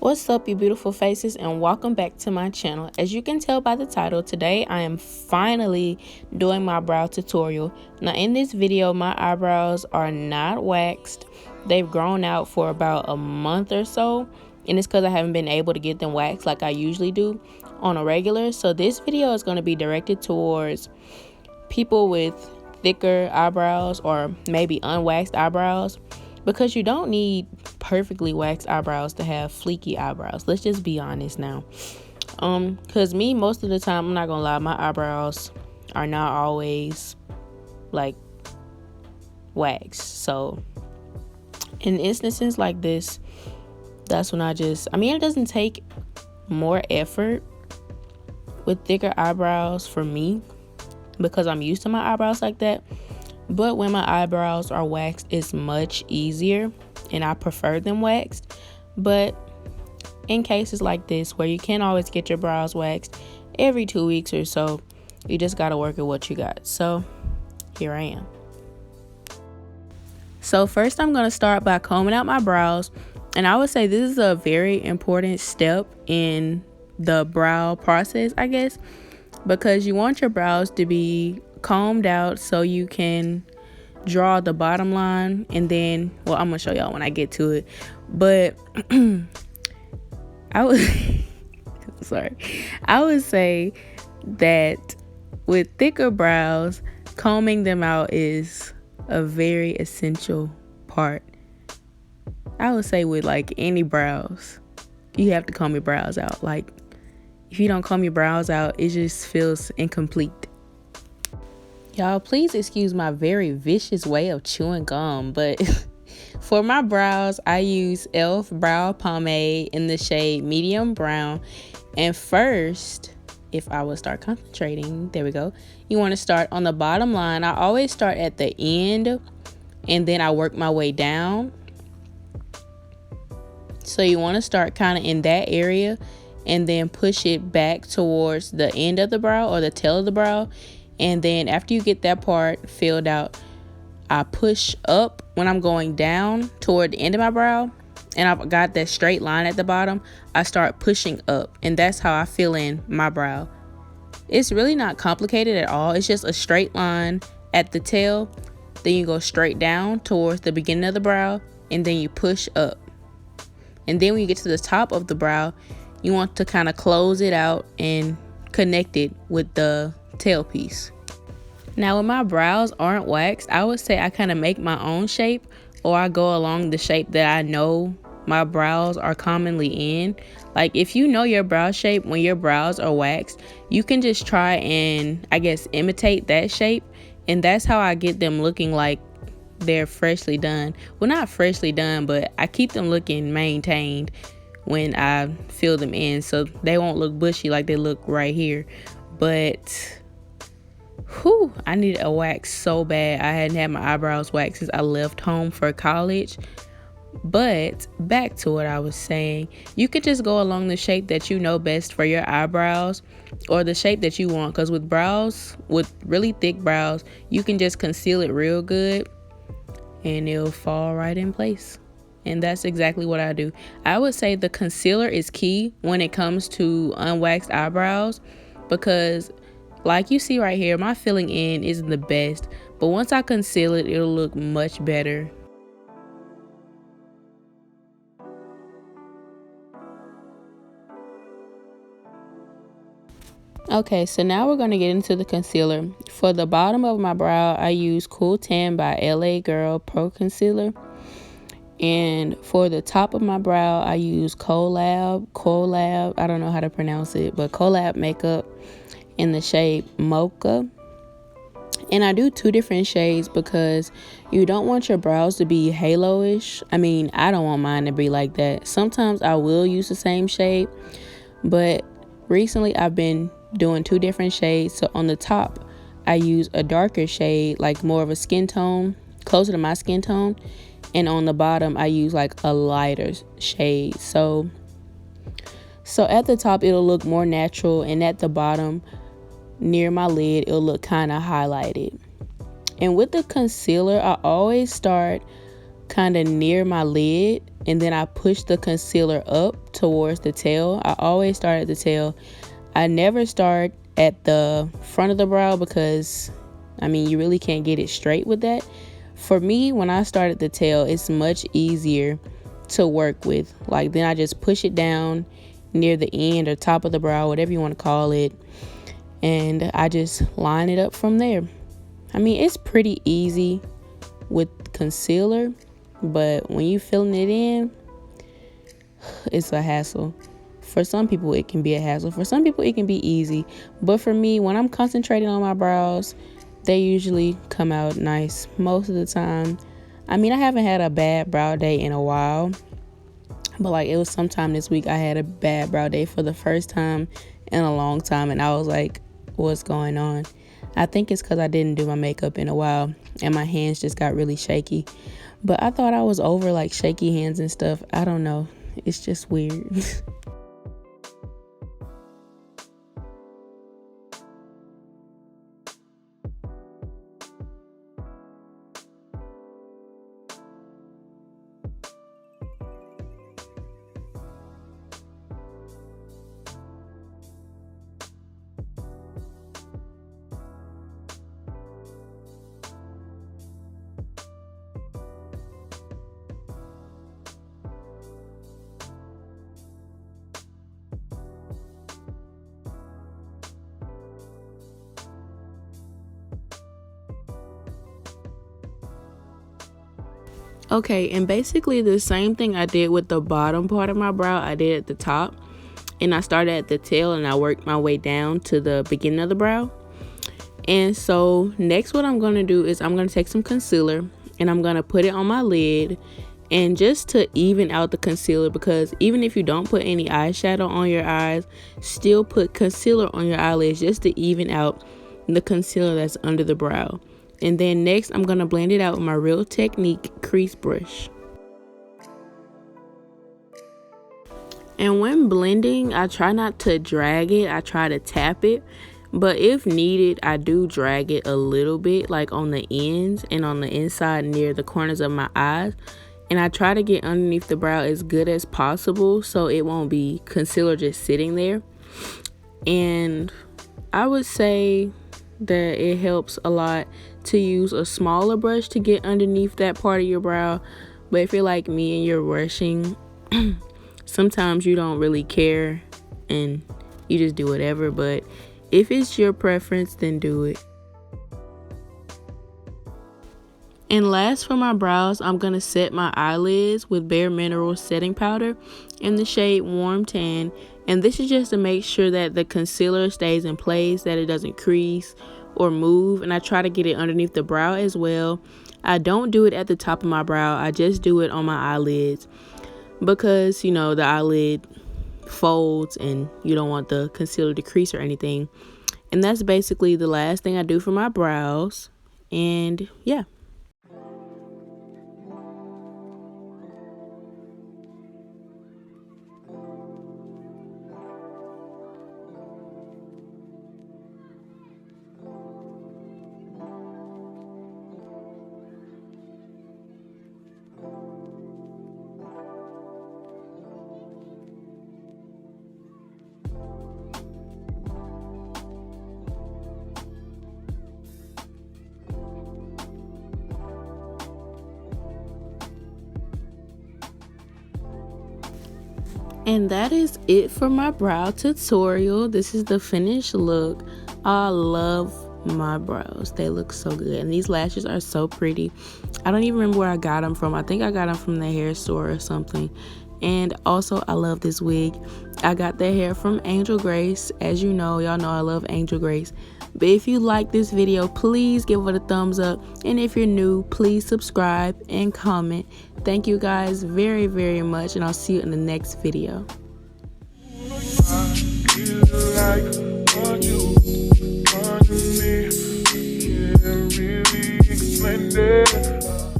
What's up, you beautiful faces, and welcome back to my channel. As you can tell by the title, today I am finally doing my brow tutorial. Now in this video, my eyebrows are not waxed. They've grown out for about a month or so, and it's because I haven't been able to get them waxed like I usually do on a regular. So this video is going to be directed towards people with thicker eyebrows or maybe unwaxed eyebrows, because you don't need perfectly waxed eyebrows to have fleeky eyebrows. Let's just be honest now. Because me, most of the time, I'm not gonna lie, my eyebrows are not always like waxed. So in instances like this, that's when it doesn't take more effort with thicker eyebrows for me, because I'm used to my eyebrows like that. But when my eyebrows are waxed, it's much easier, and I prefer them waxed. But in cases like this, where you can't always get your brows waxed every 2 weeks or so, you just gotta work with what you got. So here I am. So first, I'm gonna start by combing out my brows, and I would say this is a very important step in the brow process, I guess, because you want your brows to be combed out so you can draw the bottom line, and then, well, I'm gonna show y'all when I get to it. But I would say that with thicker brows, combing them out is a very essential part. I would say with like any brows, you have to comb your brows out. Like, if you don't comb your brows out, it just feels incomplete. Y'all, please excuse my very vicious way of chewing gum, but for my brows, I use e.l.f. brow pomade in the shade medium brown. And first, if I will start concentrating, there we go. You want to start on the bottom line. I always start at the end, and then I work my way down. So you want to start kind of in that area, and then push it back towards the end of the brow or the tail of the brow. And then after you get that part filled out, I push up when I'm going down toward the end of my brow, and I've got that straight line at the bottom. I start pushing up, and that's how I fill in my brow. It's really not complicated at all. It's just a straight line at the tail, then you go straight down towards the beginning of the brow, and then you push up. And then when you get to the top of the brow, you want to kind of close it out and connect it with the tail piece. Now, when my brows aren't waxed, I would say I kind of make my own shape, or I go along the shape that I know my brows are commonly in. Like, if you know your brow shape when your brows are waxed, you can just try and, I guess, imitate that shape, and that's how I get them looking like they're freshly done. Well, not freshly done, but I keep them looking maintained when I fill them in, so they won't look bushy like they look right here. But I needed a wax so bad. I hadn't had my eyebrows waxed since I left home for college. But back to what I was saying, you could just go along the shape that you know best for your eyebrows, or the shape that you want, because with brows, with really thick brows, you can just conceal it real good and it'll fall right in place. And that's exactly what I do. I would say the concealer is key when it comes to unwaxed eyebrows, because like you see right here, my filling in isn't the best, but once I conceal it, it'll look much better. Okay, so now we're going to get into the concealer. For the bottom of my brow, I use Cool Tan by LA Girl Pro Concealer. And for the top of my brow, I use Collab, I don't know how to pronounce it, but Collab makeup in the shade Mocha. And I do 2 different shades because you don't want your brows to be halo-ish. I mean, I don't want mine to be like that. Sometimes I will use the same shade, but recently I've been doing 2 different shades. So on the top, I use a darker shade, like more of a skin tone, closer to my skin tone. And on the bottom, I use like a lighter shade. So at the top, it'll look more natural, and at the bottom, near my lid, it'll look kind of highlighted. And with the concealer, I always start kind of near my lid and then I push the concealer up towards the tail. I always start at the tail. I never start at the front of the brow because, I mean, you really can't get it straight with that. For me, when I start at the tail, it's much easier to work with. Like, then I just push it down near the end or top of the brow, whatever you want to call it, and I just line it up from there. I mean, it's pretty easy with concealer, but when you filling it in, it's a hassle. For some people, it can be a hassle. For some people, it can be easy. But for me, when I'm concentrating on my brows, they usually come out nice most of the time. I mean, I haven't had a bad brow day in a while, but like, it was sometime this week I had a bad brow day for the first time in a long time, and I was like, what's going on? I think it's because I didn't do my makeup in a while and my hands just got really shaky. But I thought I was over like shaky hands and stuff. I don't know. It's just weird. Okay, and basically the same thing I did with the bottom part of my brow, I did at the top. And I started at the tail and I worked my way down to the beginning of the brow. And so next what I'm going to do is I'm going to take some concealer and I'm going to put it on my lid. And just to even out the concealer, because even if you don't put any eyeshadow on your eyes, still put concealer on your eyelids just to even out the concealer that's under the brow. And then next, I'm going to blend it out with my Real Technique crease brush. And when blending, I try not to drag it. I try to tap it. But if needed, I do drag it a little bit, like on the ends and on the inside near the corners of my eyes. And I try to get underneath the brow as good as possible so it won't be concealer just sitting there. And I would say that it helps a lot to use a smaller brush to get underneath that part of your brow. But if you're like me and you're rushing, sometimes you don't really care and you just do whatever. But if it's your preference, then do it. And last for my brows, I'm going to set my eyelids with Bare Minerals setting powder in the shade Warm Tan. And this is just to make sure that the concealer stays in place, that it doesn't crease or move. And I try to get it underneath the brow as well. I don't do it at the top of my brow. I just do it on my eyelids because, you know, the eyelid folds and you don't want the concealer to crease or anything. And that's basically the last thing I do for my brows. And yeah. And that is it for my brow tutorial. This is the finished look. I love my brows. They look so good. And these lashes are so pretty. I don't even remember where I got them from. I think I got them from the hair store or something. And also, I love this wig. I got that hair from AngelGrace. As you know, y'all know I love AngelGrace. But if you like this video, please give it a thumbs up. And if you're new, please subscribe and comment. Thank you guys very, very much. And I'll see you in the next video. You like